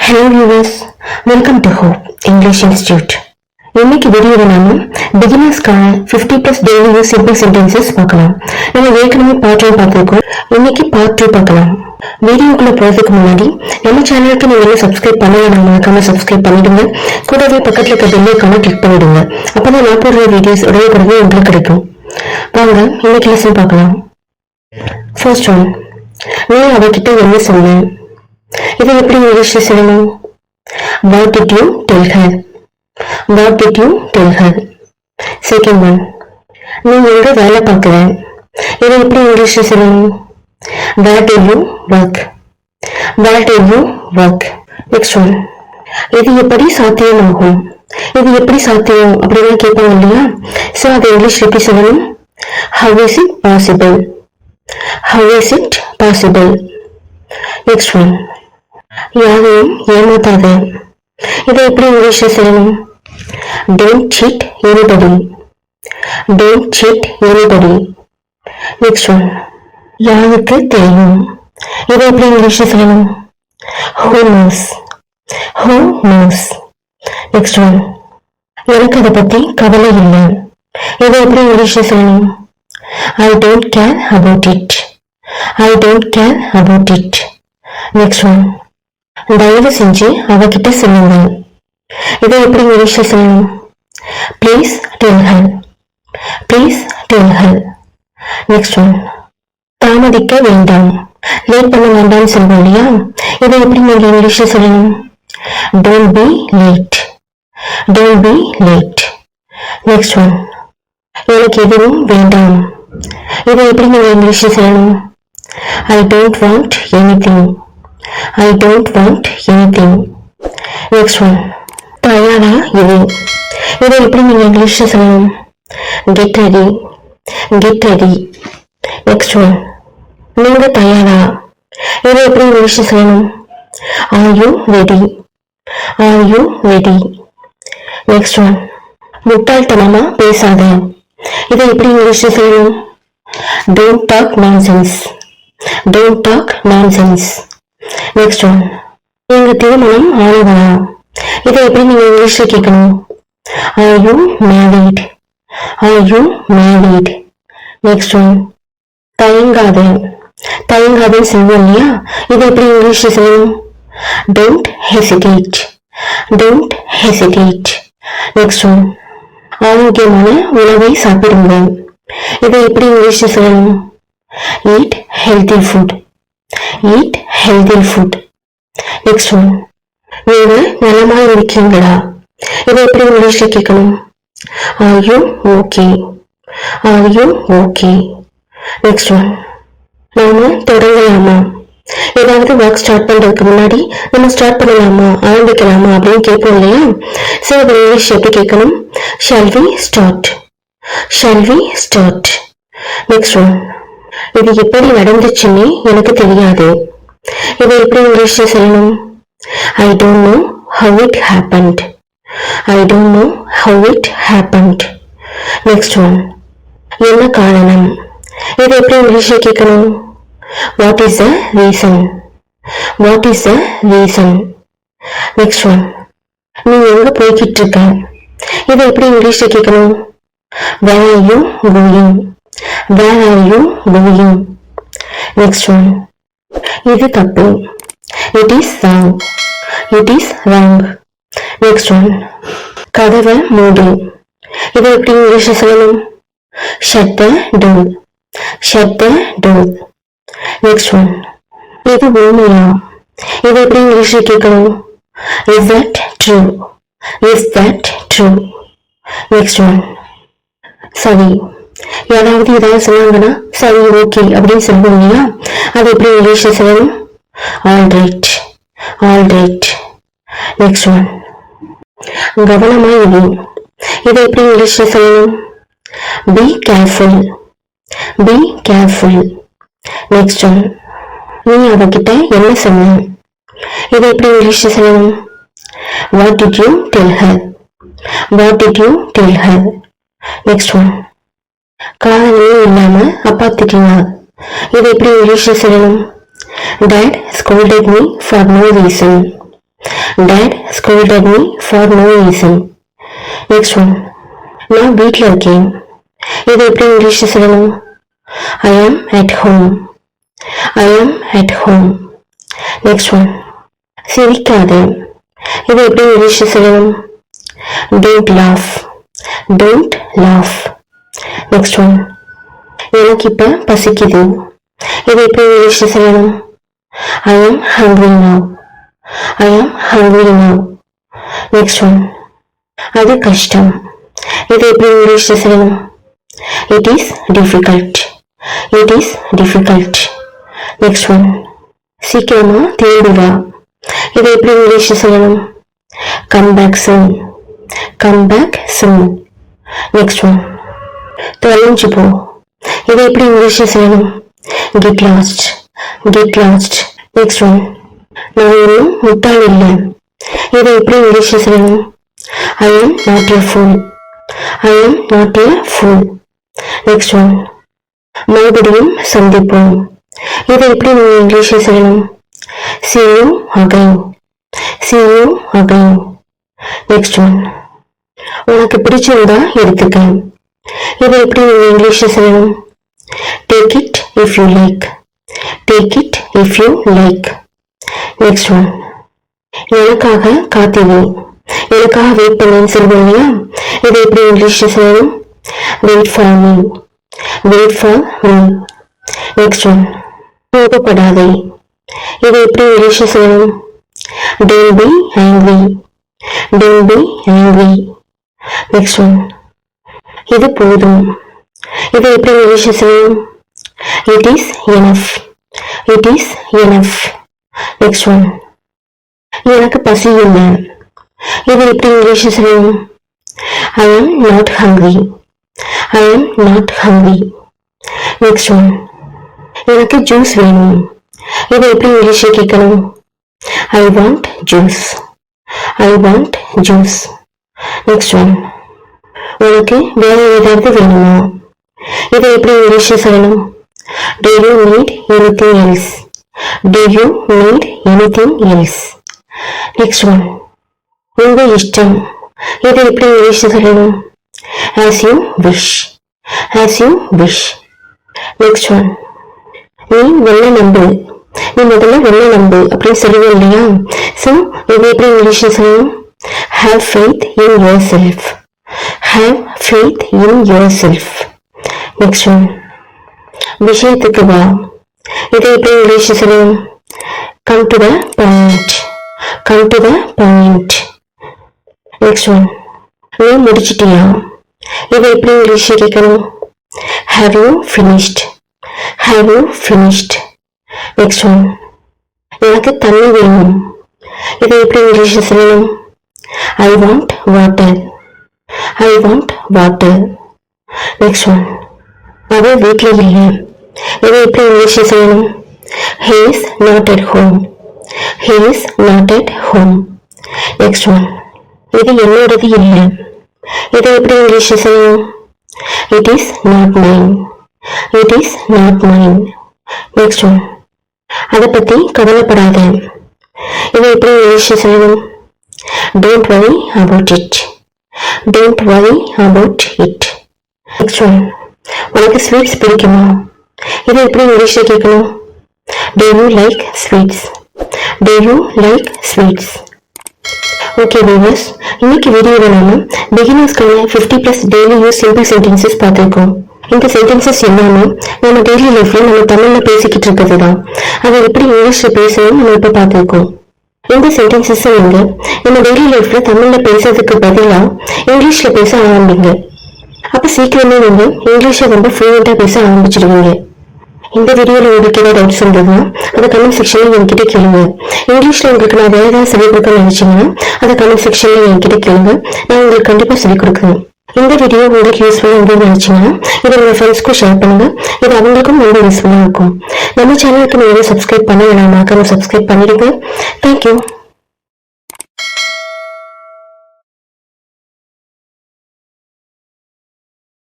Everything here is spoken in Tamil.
Hello viewers, welcome to Hope English Institute. இன்னைக்கு வீடியோவில் நாம பிகினர்ஸ்க்கான 50+ டெய்லி யூஸ் சிம்பிள் சென்டென்சஸ் பார்க்கலாம். நம்ம ஏற்கனவே பார்ட் 1 பார்த்திருக்கோம். இன்னைக்கு பார்ட் 2 பார்க்கலாம். வீடியோக்குள்ள போறதுக்கு முன்னாடி நம்ம சேனலுக்கு நீங்க சப்ஸ்கிரைப் பண்ணலாம், மறக்காம சப்ஸ்கிரைப் பண்ணிடுங்க. கூடவே பக்கத்துல இருக்க பெல் ஐகானை கிளிக் பண்ணிடுங்க. அப்பதான் நான் போடுற வீடியோஸ் உடனே உங்களுக்கு கிடைக்கும். வாங்க இன்னைக்கு லெசன் பார்க்கலாம். ஃபர்ஸ்ட் ஒன், நீ அவகிட்ட என்ன சொன்ன? இதை எப்படி இங்கிலீஷ்ல சொல்லணும்? What did you tell her? What did you tell her? Second one, நீ எங்க வேலை பார்க்கிற? இதை எப்படி இங்கிலீஷ்ல சொல்லணும்? Where do you work? Where do you work? Next one, இது எப்படி சாத்தியமாகும்? இது எப்படி சாத்தியம் அப்படின்னு கேட்பாங்க இல்லையா? ஸோ அதை இங்கிலீஷ்ல எப்படி சொல்லணும்? How is it possible? How is it possible? Next one, யாரையும் ஏமாத்தாத. இதை எப்படி இங்கிலீஷ்ல சொல்லணும்? Don't cheat anybody. Don't cheat anybody. Next one, யாருக்கு தெரியும்? இதை எப்படி இங்கிலீஷ்ல சொல்லணும்? Who knows? Who knows? Next one, எனக்கு அதை பத்தி கவலை இல்லை. இதை எப்படி இங்கிலீஷ்ல சொல்லணும்? I don't care about it. I don't care about it. Next one, தயவு செஞ்சு அவகிட்ட சொல்லுங்க. இதை எப்படி இங்கிலீஷ்ல சொல்லணும்? Please tell her. Please tell her. Next one, தாமதிக்க வேண்டாம். லேட் பண்ண வேண்டாம்னு சொல்லுவோம் இல்லையா? இதை எப்படி நீங்க இங்கிலீஷ்ல சொல்லணும்? Don't be late. Don't be late. Next one, எனக்கு எதுவும் வேண்டாம். இதை எப்படி நீங்க இங்கிலீஷ்ல சொல்லணும்? I don't want anything. I don't want anything. Next one, தயாரா இரு. இதை எப்படி நீங்க இங்கிலீஷ்ல சொல்லணும்? Get ready. Get ready. Next one, நீங்க தயாரா? இதை எப்படி இங்கிலீஷ்ல சொல்லணும்? Are you ready? Are you ready? Next one, முட்டாள்தனமா பேசாத. இதை எப்படி இங்கிலீஷ்ல சொல்லணும்? Don't talk nonsense. Don't talk nonsense. Next one, எங்க திருமணம் ஆனதா? இதை எப்படி நீங்க இங்கிலீஷ்ல கேட்கணும்? Are you married? Are you married? Next one, தயங்காத. தயங்காதன்னு சொல்லுவோம் இல்லையா? இதை எப்படி இங்கிலீஷ்ல சொல்லணும்? Don't hesitate. Don't hesitate. Next one, ஆரோக்கியமான உணவை சாப்பிடுங்க. இதை எப்படி இங்கிலீஷ்ல சொல்லணும்? Eat healthy food. Eat healthy food. Next one, நீங்க நலமா இருக்கீங்களா? இதை எப்படி இங்கிலீஷ்ல கேட்கணும்? Are you okay? Are you okay? Next one, நாம தொடங்கலாமா? ஏதாவது ஒர்க் ஸ்டார்ட் பண்றதுக்கு முன்னாடி நம்ம ஸ்டார்ட் பண்ணலாமா, ஆரம்பிக்கலாமா அப்படின்னு கேட்போம் இல்லையா? ஸோ அதை இங்கிலீஷ் எப்படி கேட்கணும்? Shall we start? Shall we start? Next one, இது எப்படி நடந்துச்சுன்னு எனக்கு தெரியாது. இதை எப்படி இங்கிலீஷ்ல சொல்லணும்? I don't know how it happened. I don't know how it happened. Next one, என்ன காரணம்? இதை எப்படி இங்கிலீஷ்ல கேட்கணும்? What is the reason? What is the reason? Next one, நீ எங்க போய்கிட்டு இருக்க? இதை எப்படி இங்கிலீஷ்ல கேட்கணும்? Where are you going? Where are you going? Next one, இது தப்பு. It is wrong. It is wrong. Next one, கதவை மூடு. இதை எப்படி இங்கிலீஷ்ல சொல்லணும்? Shut the door. Shut the door. Next one, இது உண்மையா? இதை எப்படி இங்கிலீஷ்ல கேட்கணும்? Is that true? Is that true? Next one, சரி. யாராவது ஏதாவது சொன்னாங்கன்னா சரி ஓகே அப்படின்னு சொல்லுவோம் இல்லையா? அது எப்படி இங்கிலீஷ்ல சொல்லணும்? All right. All right. Next one, கவனமா இரு. இதை எப்படி இங்கிலீஷ்ல சொல்லணும்? Be careful. Be careful. Next one, நீ அவகிட்ட என்ன சொன்ன? இதை எப்படி இங்கிலீஷ்ல சொல்லணும்? What did you tell her? What did you tell her? Next one, காரணமே இல்லாம அப்பா திட்டினார். இதை எப்படி இங்கிலீஷ்ல சொல்லணும்? Dad scolded me for no reason. Dad scolded me for no reason. Next one. நான் வீட்டில் இருக்கேன். இது எப்படி இங்கிலீஷில் சொல்லணும்? I am at home. I am at home. Next one. சிரிக்காதே. இது எப்படி இங்கிலீஷில் சொல்லணும்? Don't laugh. Don't laugh. Next one. எனக்கு இப்ப பசிக்குது. இது எப்படி இங்கிலீஷில் சொல்லணும்? I am hungry now. I am hungry now. Next one. அது கஷ்டம். இது எப்படி இங்கிலீஷில் சொல்லணும்? It is difficult. It is difficult. Next one. சீக்கிரமா திரும்பி வா. இது எப்படி இங்கிலீஷில் சொல்லணும்? Come back soon. Come back soon. Next one. தொலைஞ்சு போ. இது எப்படி இங்கிலீஷில் சொல்லணும்? Get lost. Get lost. Next one. நான் இன்னும் முட்டாள் இல்லை. இது எப்படி இங்கிலீஷில் சொல்லணும்? I am not a fool. I am not a fool. Next one. மறுபடியும் சந்திப்போம். இதை எப்படி நீங்க இங்கிலீஷில் சொல்லணும்? See you again. See you again. Next one. உனக்கு பிடிச்சிருந்தா எடுத்துக்க. இதை எப்படி நீங்க இங்கிலீஷில் சொல்லணும்? Take it if you like. Take it if you like. Next one. எனக்காக காத்திரு. எனக்காக வெயிட் பண்ணுன்னு சொல்லுவாங்க. இதை எப்படி இங்கிலீஷில் சொல்லணும்? Wait for me. Wait for me. Next one. கோபப்படாதே. இதை எப்படி இங்கிலீஷில் சொல்லணும்? Don't be angry. Don't be angry. Next one. இது போதும். இதை எப்படி இங்கிலீஷில் சொல்லணும்? It is enough. It is enough. Next one. எனக்கு பசி இல்லை. இதை எப்படி இங்கிலீஷில் சொல்லணும்? I am not hungry. I am not hungry. Next one. எனக்கு ஜூஸ் வேணும். இதை எப்படி இங்கிலீஷில் கேட்கணும்? I want juice. I want juice. Next one. உனக்கு வேற ஏதாவது வேணுமா? இதை எப்படி இங்கிலீஷில் சொல்லணும்? Do you need anything else? Do you need anything else? Next one. உங்க இஷ்டம். இதை எப்படி இங்கிலீஷில் சொல்லணும்? As you wish. As you wish. Next one. நீ வெள்ள நம்பு. நீ முதல்ல வெள்ள நம்பு அப்படின்னு சொல்லுவோம் இல்லையா? ஸோ இதை எப்படி இங்கிலீஷில் சொல்லணும்? Have faith in yourself. Have faith in yourself. Next one. விஷயத்துக்கு வா. இதை எப்படி இங்கிலீஷில் சொல்லணும்? Come to the point. Come to the point. Next one. நீ முடிச்சிட்டியா? இதை எப்படி இங்கிலீஷில் கேட்கணும்? Have you finished? Have you finished? Next one. எனக்கு தண்ணி வேணும். இதை எப்படி இங்கிலீஷில் சொல்லணும்? I want water. I want water. Next one. அவன் வீட்டில் இல்லை. இதை எப்படி இங்கிலீஷில் சொல்லணும்? He is not at home. He is not at home. Next one. இது என்னோடது இல்லை. இதை எப்படி இங்கிலீஷில் சொல்லணும்? It is not mine. It is not mine. Next one. அதை பற்றி கவலைப்படாத. இதை எப்படி இங்கிலீஷில் சொல்லணும்? Don't worry about it. Don't worry about it. Next one. உனக்கு ஸ்வீட்ஸ் பிடிக்குமா? இதை எப்படி இங்கிலீஷில் கேட்கணும்? Do you like sweets? Do you like sweets? Okay viewers, இன்னைக்கு வீடியோவில் நாம பிகினர்ஸ்க்கான 50+ டெய்லி யூஸ் சிம்பிள் சென்டென்சஸ் பார்த்துருக்கோம். இந்த சென்டென்சஸ் எல்லாமே நம்ம டெய்லி லைஃப்ல நம்ம தமிழ்ல பேசிக்கிட்டு இருக்கிறது தான். அதை எப்படி இங்கிலீஷ்ல பேசணும் நம்ம இப்ப பார்த்துருக்கோம். இந்த சென்டென்சஸ் நீங்க நம்ம டெய்லி லைஃப்ல தமிழ்ல பேசுறதுக்கு பதிலா இங்கிலீஷ்ல பேச ஆரம்பிங்க. அப்ப சீக்கிரமே நீங்க இங்கிலீஷ்ல ரொம்ப ஃப்ளூயண்டா பேச ஆரம்பிச்சிடுவீங்க. இந்த வீடியோல உங்களுக்கு ஏதாவது டவுட்ஸ் இருந்ததுன்னா அதை கமெண்ட் செக்ஷன்ல என்கிட்ட கேளுங்க. இங்கிலீஷ்ல உங்களுக்கு நான் வேற ஏதாவது சொல்லிக் கொடுக்க நினைச்சீங்கன்னா அதை கமெண்ட் செக்ஷன்ல என்கிட்ட கேளுங்க. நான் உங்களுக்கு கண்டிப்பா சொல்லிக் கொடுக்குறேன். இந்த வீடியோ உங்களுக்கு யூஸ்ஃபுல்லா இருந்து நினைச்சீங்கன்னா இதை உங்க ஃப்ரெண்ட்ஸ்க்கும் ஷேர் பண்ணுங்க. இது அவங்களுக்கும் ரொம்ப யூஸ்ஃபுல்லா இருக்கும். நம்ம சேனலுக்கு நீங்க சப்ஸ்கிரைப் பண்ண வேணாம், மறக்காம சப்ஸ்கிரைப் பண்ணிடுங்க. தேங்க்யூ.